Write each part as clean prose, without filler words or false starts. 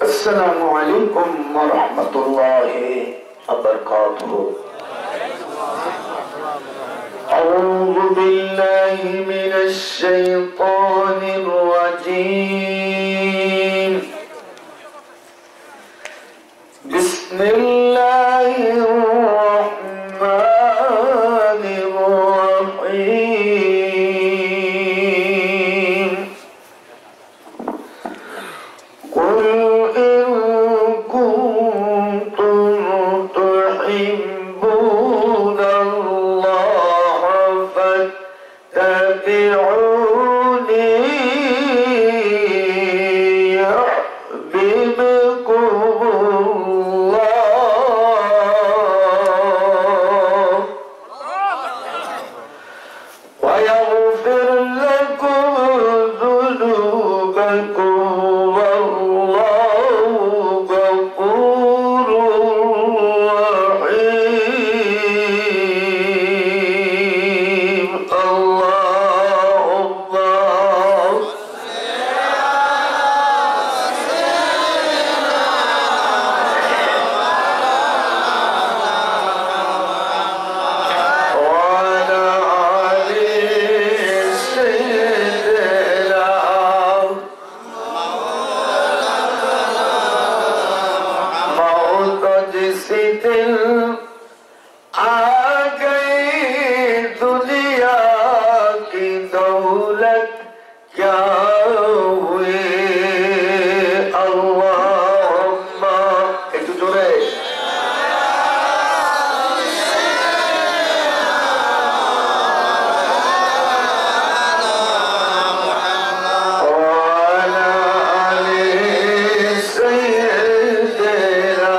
السلام علیکم ورحمۃ اللہ وبرکاتہ۔ اعوذ باللہ من الشیطان الرجیم، بسم اللہ الرحمن الرحیم۔ قل إن كنتم تحبون الله فاتبعوني يحببكم الله ويغفر لكم ذنوبكم والله غفور رحيم۔ اللهم وعلى آل سيدنا موت جسی دل آ گئی دنیا کی دولت کیا ہوئی۔ اللہم ایک جو رہے وعلى آل سيدنا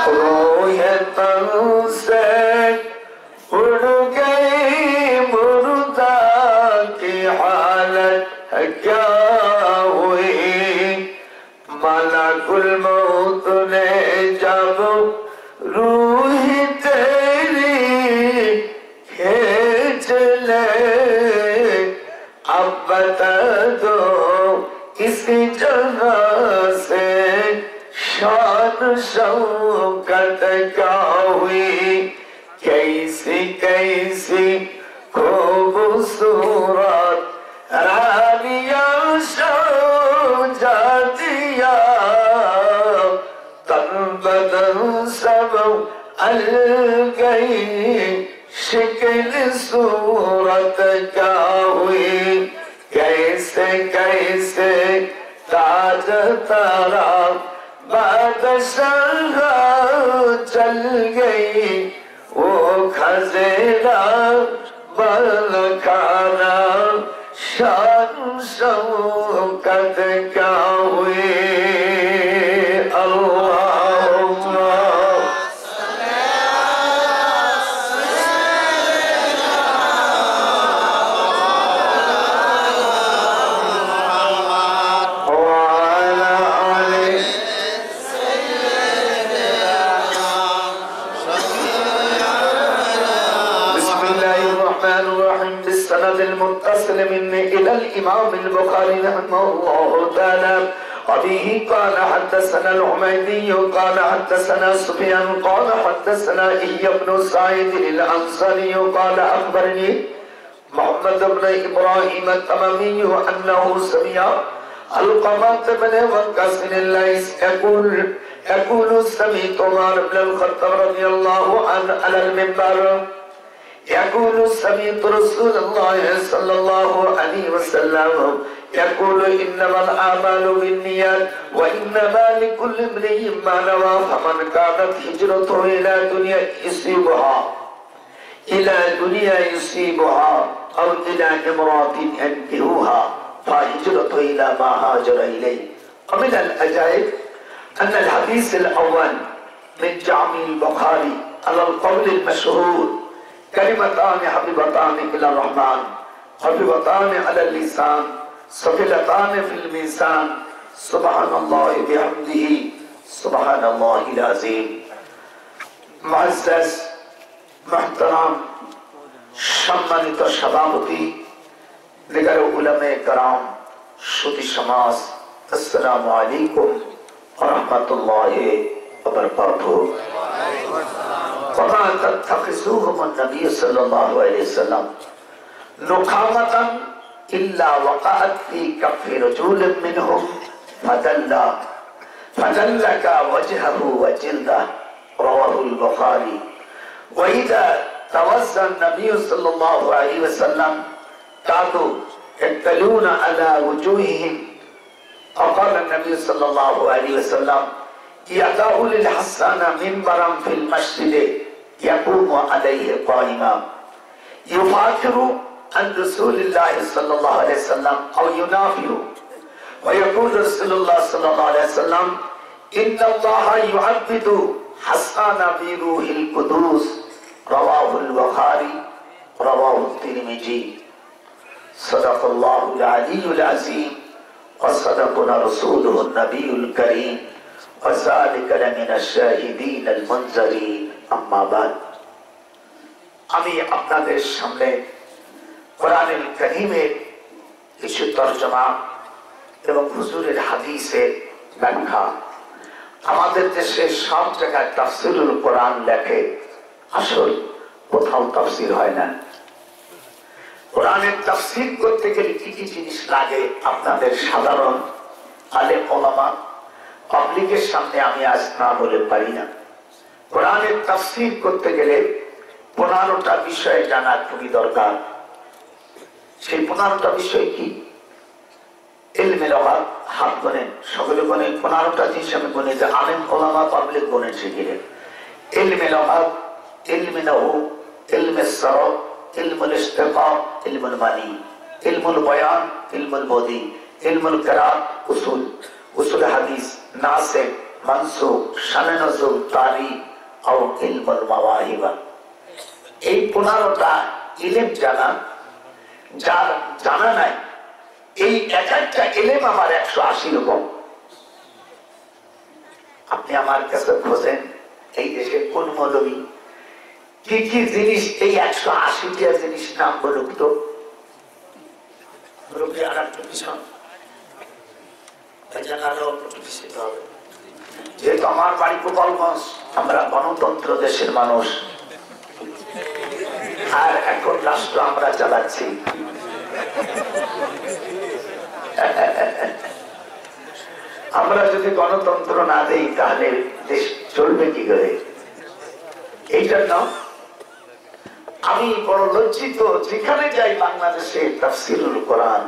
روح تن سے اڑ گئی مردہ کی حالت کیا ہوئی۔ ملک الموت نے جب روح تیری کھینچ لے، اب بتا دو اسی جگہ سے شان شوکت کیا ہوئی۔ کیسی کیسی خوبصورت رالیاں شو جاتیا، تن بدن سب الگئی، شکل صورت کیا ہوئی۔ کیسے کیسے تاج تارا بادشاہ چل گئی، وہ خزینہ بلکانا شان شوکت کیا ہوئی۔ اللہم وعلى آل بسم الله الرحمن الرحيم بالسند المتصل مني إلى الإمام البخاري رحمه الله تعالى وبه قال حدثنا الحميدي قال حدثنا سفيان قال حدثنا إحيى بن سعيد الأنصاري قال أخبرني محمد بن إبراهيم التمامي أنه سمع علقمة بن وقاص الليث يقول سمعت عمر بن الخطاب رضي الله عنه على المنبر يقول سمعت رسول الله صلى الله عليه وسلم يقول إنما الأعمال بالنيات وإنما لكل امرئ ما نوى، فمن كانت هجرته إلى دنيا يصيبها أو إلى امرأة ينكحها فهجرته إلى ما هاجر إليه۔ ومن العجائب أن الحديث الأول من جامع البخاري على القول المشهور كلمتان حبيبتان إلى الرحمن خفيفتان على اللسان ثقيلتان في الميزان سبحان الله بحمده سبحان الله العظيم۔ معزز محترم সম্মানিত সভাপতি, দিগার উলামায়ে কেরাম, সুধী সমাজ, আসসালামু আলাইকুম ওয়া রাহমাতুল্লাহি ওয়া বারাকাতুহু। ওয়া তাত্তাখিযুহুম an-nabiy sallallahu alayhi wasallam nuqamatan illa waqa'at fi kaffi rajulin minhum fadallaka wajhahu wa jildahu rawahu al-Bukhari. Wa idha tawazza an-nabiy sallallahu alayhi wasallam kadu يتلون على وجوههم. فقال النبي صلى الله عليه وسلم يدعو للحسن منبرا في المسجد يقوم عليه قائما يفاخر عن رسول الله صلى الله عليه وسلم او ينافي. ويقول رسول الله صلى الله عليه وسلم ان الله يعبد حسن بروح القدوس. رواه البخاري رواه الترمذي. صدق الله العلي العظيم وصدقنا رسوله النبي الكريم وذلك لمن الشاهدين المنذرين. أما بعد, আমি আপনাদের সামনে কোরআনুল কারীমের কিছু তরজমা এবং হুজুরের হাদিসের ব্যাখ্যা। আমাদের দেশে সব জায়গায় তাফসীরুল কোরআন লেখে, আসল কোথাও তাফসীর হয় না। কোরআনের তাফসীর করতে গেলে কি কি জিনিস লাগে আপনাদের সাধারণ আলেম ওলামা পাবলিকের সামনে আমি আজ না বলে পারি না। কোরআনের তাফসীর করতে গেলে 15টা বিষয় জানা খুবই দরকার। সেই 15টা বিষয় কি? ইলমে লুগাত, হাত গোনেন, সকলে গোনেন। 15টা জিনিস আমি গুনে যে আলেম ওলামা পাবলিক গোনেন শিখিলেন। ইলমে লুগাত, ইলমে নাহু, ইলমে সরফ, ইলমুল ইশতিকাক, ইলমুল মানি, ইলমুল বয়ান, ইলমুল বদি, ইলমুল কিরাত, উসুল হাদিস, নাসিখ, মানসুখ, শানে নজুল, তারিখ আর ইলমুল মাওয়াহিব। এই 15টা ইলম জানা, যার জানা নাই, এই এক একটা ইলম আমার 180 রকম। আপনি আমার কাছে খোঁজেন এই দেশে কোন মৌলবী কি কি জিনিস, এই 180টা জিনিস নাম বলুক তো। যেহেতু আমার বাড়ি গোপালগঞ্জ, আমরা গণতন্ত্র দেশের মানুষ, আর এখন রাষ্ট্র আমরা চালাচ্ছি। আমরা যদি গণতন্ত্র না দেই তাহলে দেশ চলবে কি করে? এই জন্য আমি বড় লজ্জিত, যেখানে যাই বাংলাদেশে তাফসীরুল কোরআন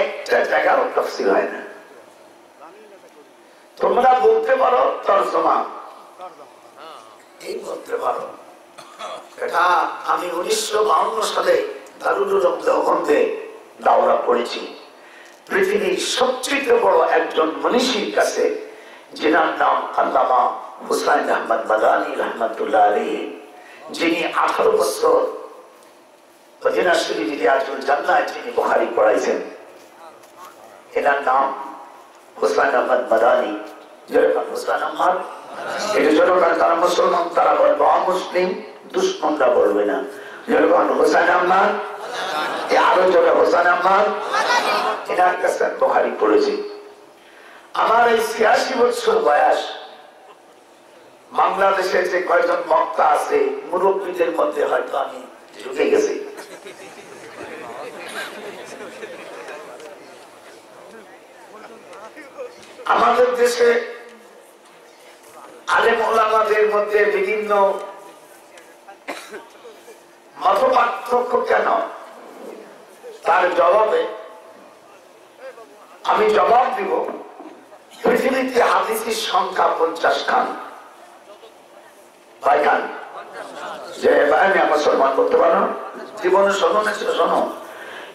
একটা জায়গাও তাফসীর হয় না। তোমরা বলতে পারো তরজমা, এই বলতে পারো। এটা আমি 1952 সালে দারুল উলুম দেওবন্দে দাওরা পড়েছি। পৃথিবীর সবচেয়ে বড় একজন মনীষীর কাছে, যিনার নাম আল্লামা হুসাইন আহমদ মাদানী রহমাতুল্লাহ আলাইহি, যিনি 18 বছর মদিনা শরীফ রিয়াজুল জান্নাহ যিনি বুখারী পড়াইছেন, এনার নাম হুসাইন আহমদ মাদানী। যেরকম হুসাইন আহমদ, এই জন্য তারা মুসলমান, তারা বলবে অমুসলিম, দুশ্মনরা বলবে না। যেরকম হুসাইন আহমদ, আরো জোরে হুসাইন আহমদ, এনার কাছে বুখারী পড়েছি। আমার এই 86 বছর বয়স, বাংলাদেশে যে কয়েকজন বক্তা আছে মুরব্বীদের মধ্যে হয়তো আমি ঢুকে গেছি। আমাদের দেশে আলেম ওলামাদের মধ্যে বিভিন্ন মতপার্থক্য কেন, তার জবাবে আমি জবাব দিব। পৃথিবীতে হাদিসের সংখ্যা 50 খান। যে মুসলমান করতে পারো জীবনে শোনো না, শোনো,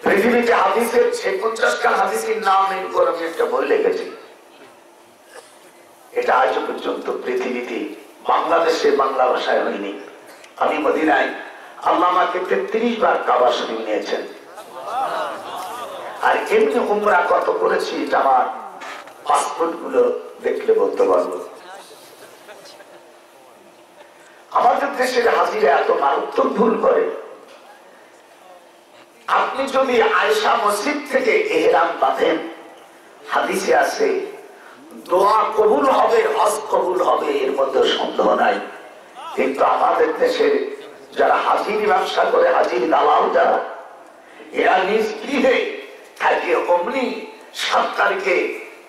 পৃথিবীতে হাদিসের 50 খান হাদিসের নামের উপর আমি একটা বই লিখেছি। এটা আজ পর্যন্ত পৃথিবীতে বাংলাদেশে বাংলা ভাষায় হয়নি। আমি মদিনায় আল্লাহ আমাকে 33 বার কাবা শরীফ নিয়েছেন। আর এমনি উমরা কত করেছি এটা আমার পাসপোর্ট গুলো দেখলে বলতে পারবো। আমাদের দেশের হাজিরা এত মারাত্মক ভুল করে, আপনি যদি আয়েশা মসজিদ থেকে ইহরাম বাঁধেন, হাদিসে আছে দোয়া কবুল হবে, হজ কবুল হবে, এর মধ্যে সন্দেহ নাই। কিন্তু আমাদের দেশের যারা হাজির ব্যবসা করে, হাজির দালাল যারা, এরা নিজ গৃহে থাকে, অমনি 7 তারিখে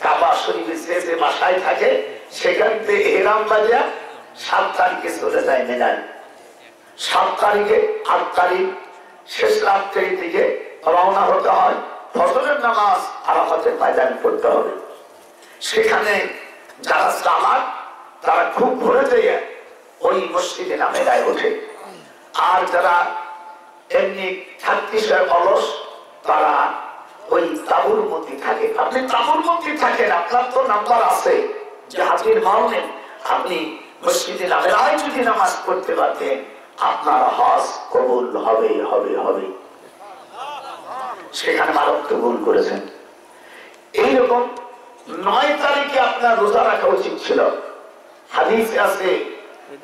কাবা শরীফে যে বাসায় থাকে, সেখান থেকে ইহরাম বাজা 7 তারিখে চলে যায় মিনায়। 7 তারিখে 8 তারিখ শেষ রাত্রির দিকে রওনা হতে হয়। ফজরের নামাজ আরাফাতের ময়দানে পড়তে হবে। সেখানে যারা চালাক তারা খুব ভরে দিয়ে ওই মসজিদে নামেরায় ওঠে, আর যারা এমনি থাকতে অলস তারা ওই তাবুর মধ্যে থাকে। আপনি তাবুর মধ্যে থাকেন, আপনার তো নাম্বার আছে যে হাজির মাওনেন, আপনি মসজিদে নামেরায় যদি নামাজ পড়তে পারতেন, আপনার হজ কবুল হবে হবে হবে। সেখানে মারক কবুল করেছেন। এইরকম 9 তারিখে আপনার রোজা রাখা উচিত ছিল। হাদিসে আছে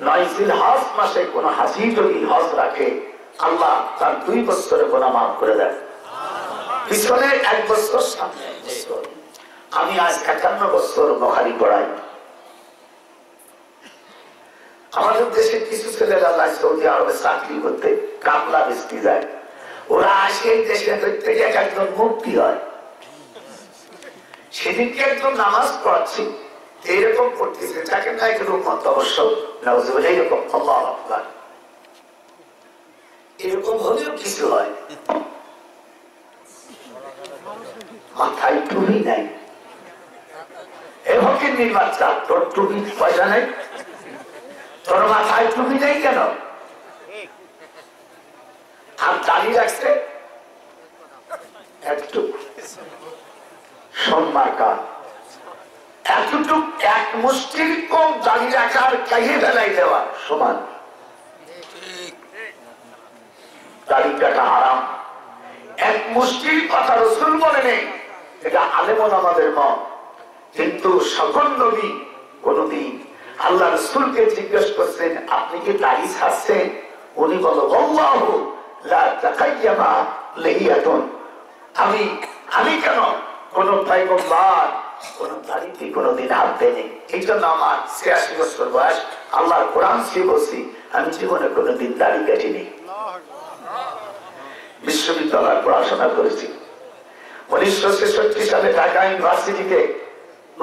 9 জিলহজ মাসে কোন হাজি যদি হজ রাখে, আল্লাহ তার 2 বছরের গুনাহ মাফ করে দেন। পিছনে 1 বছর, সামনে 1 বছর। আমি আজ 51 বছর বুখারী পড়াই। আমাদের দেশে কিছু ছেলেরা যায় সৌদি আরবে চাকরি করতে, কামলা বেচতে যায়। ওরা আসে দেশে থেকে একজন মুক্তি হয়। সেদিনকে একজন নামাজ পড়াচ্ছি, এইরকম করতেছে, যাকে না এরকম অবশ্য নাউজুবিল্লাহ, এইরকম আল্লাহু আকবার, এরকম হলেও কিছু হয়। মাথায় টুপি নাই, এভাবে নির্বাচন, তোর টুপি পয়সা নেই, তোর মাথায় টুপি নেই কেন? আর দাড়ি রাখছে একটু সম্মার্কা, এতটুক 1 মুষ্টির কম দাড়ি রাখার কাহিয়ে ফেলাই দেওয়া সমান। দাড়ি কাটা হারাম, 1 মুষ্টির কথা রাসূল বলে নেই, এটা আলেম ওলামাদের মত। কিন্তু সকল নবী কোনদিন আল্লাহ রাসূলকে জিজ্ঞেস করছেন, আপনি কি দাড়ি ছাড়ছেন? উনি বলো আল্লাহু লা তাকাইয়ামা লিহিয়াতুন, আমি কেন কোন পয়গম্বর কোন দাড়িতে কোনদিন হাত দেয়নি। এই জন্য আমার 86 বছর বয়স, আল্লাহর কোরআন শিখেছি, আমি জীবনে কোনদিন দাড়ি কাটিনি। বিশ্ববিদ্যালয়ে পড়াশোনা করেছি। 1966 সালে ঢাকা ইউনিভার্সিটিতে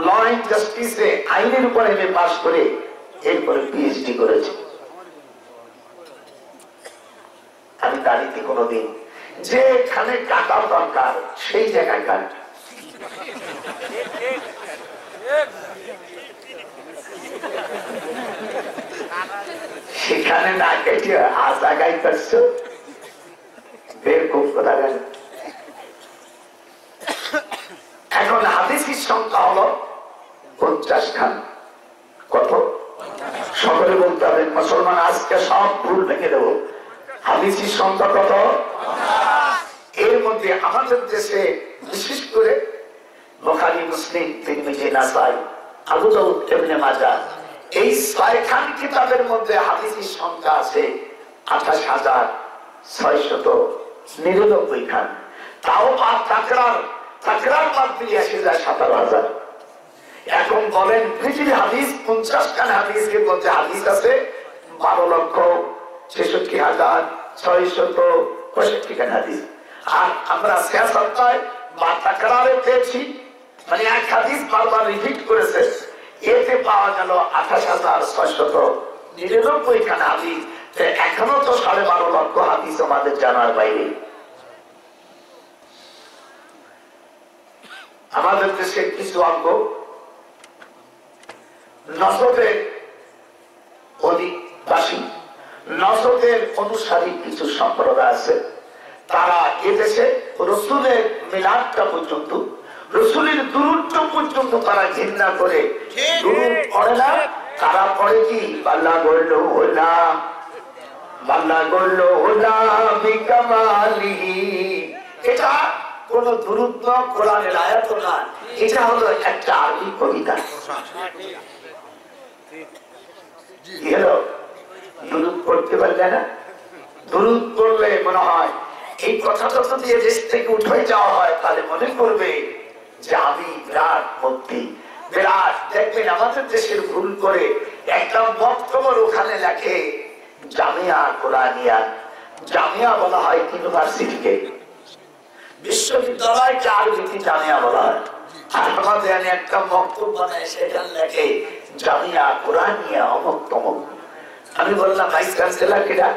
ল এন্ড জাস্টিসে আইনের উপর এমএ পাস করে এরপরে পিএইচডি করেছি। আমি দাড়িতে কোনদিন যেখানে কাটা দরকার সেই জায়গায় কাট, সেখানে না কেটে আজ আগাই করছো, বের খুব কথা গেল। এখন হাদিসের সংখ্যা হলো 50 খান। কত? সকলে বলতে হবে, মুসলমান আজকে সব ভুল ভেঙে দেবো। হাদিসের সংখ্যা কত? এর মধ্যে আমাদের দেশে বিশেষ করে বুখারী, মুসলিম, তিরমিজি, নাসাই, আবু দাউদ, ইবনে মাজাহ, এই 6 খান কিতাবের মধ্যে হাদিসের সংখ্যা আছে 28,699 খান। তাও তাকরার বাদ দিয়ে আসে যায় 17,000। এখন বলেন পৃথিবীর হাদিস 50 খান হাদিসের মধ্যে হাদিস আছে 12,66,665 খান হাদিস। আর আমরা সিয়াসাতায় বা তাকরারে পেয়েছি, মানে এক হাদিস বারবার রিপিট করেছে, এতে পাওয়া গেল 28,699 খান হাদিস। এখনো তো 12.5 লক্ষ হাদিস আমাদের জানার বাইরে। আমাদের দেশের কিছু অঙ্গ নজরের অধিবাসী, নজরের অনুসারী কিছু সম্প্রদায় আছে, তারা এদেশে রসুলের মিলাদটা পর্যন্ত, রসুলের দুরূদটা পর্যন্ত তারা ঘৃণা করে। দুরূদ পড়ে না, তারা পড়ে কি বাল্লা গড়লো হলাম, বাল্লা গড়লো হলাম বিকামালিহি। এটা কোন দুরূদ না, কোরআনের আয়াত না, এটা হলো একটা আরবি কবিতা। কি হলো? দুরূদ পড়তে পারলে না? দুরূদ পড়লে মনে হয় এই কথাটা যদি দেশ থেকে উঠে যাওয়া হয় তাহলে মনে করবে যে আমি বিরাট মুক্তি বিরাট। দেখবেন আমাদের দেশের ভুল করে একটা বক্তব্য ওখানে লেখে জামিয়া কোরআনিয়া। জামিয়া বলা হয় ইউনিভার্সিটিকে, বিশ্ববিদ্যালয়কে আরবিতে জামিয়া বলা হয়। আর আমাদের একটা বক্তব্য নেয় সেখানে লেখে জামিয়া কোরআনিয়া অমুক তমুক। আমি বললাম ভাইস চ্যান্সেলর কিরা?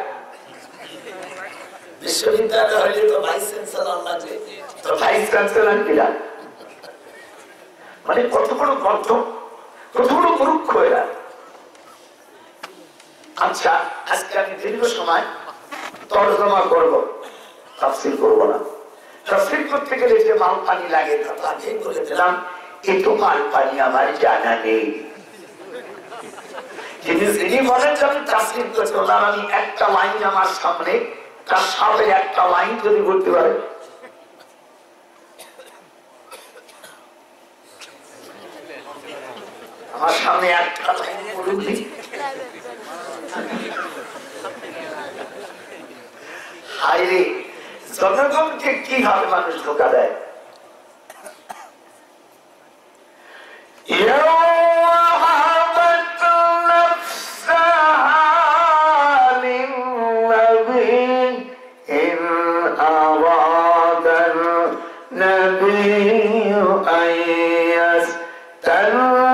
বিশ্ববিদ্যালয় হইলে তো ভাইস চ্যান্সেলর লাগবে, তো ভাইস চ্যান্সেলর কিরা? মানে কত বড় গর্ত, কত বড় মূর্খ এরা। আচ্ছা, আজকে আমি দীর্ঘ সময় তর্জমা করব, তাফসীর করব না। তাফসীর করতে গেলে যে মাল পানি লাগে তাকে বলে দিলাম এতো মাল পানি আমার জানা নেই। কিন্তু যিনি বলেন যে আমি তাফসীর করতে হলাম, আমি একটা লাইন আমার সামনে, তার সাথে একটা লাইন যদি বলতে পারে, আমার সামনে একটা লাইন বলুন, হায়রে জনগণকে কিভাবে মানুষ ধোকা দেয়। نبي أن يستنى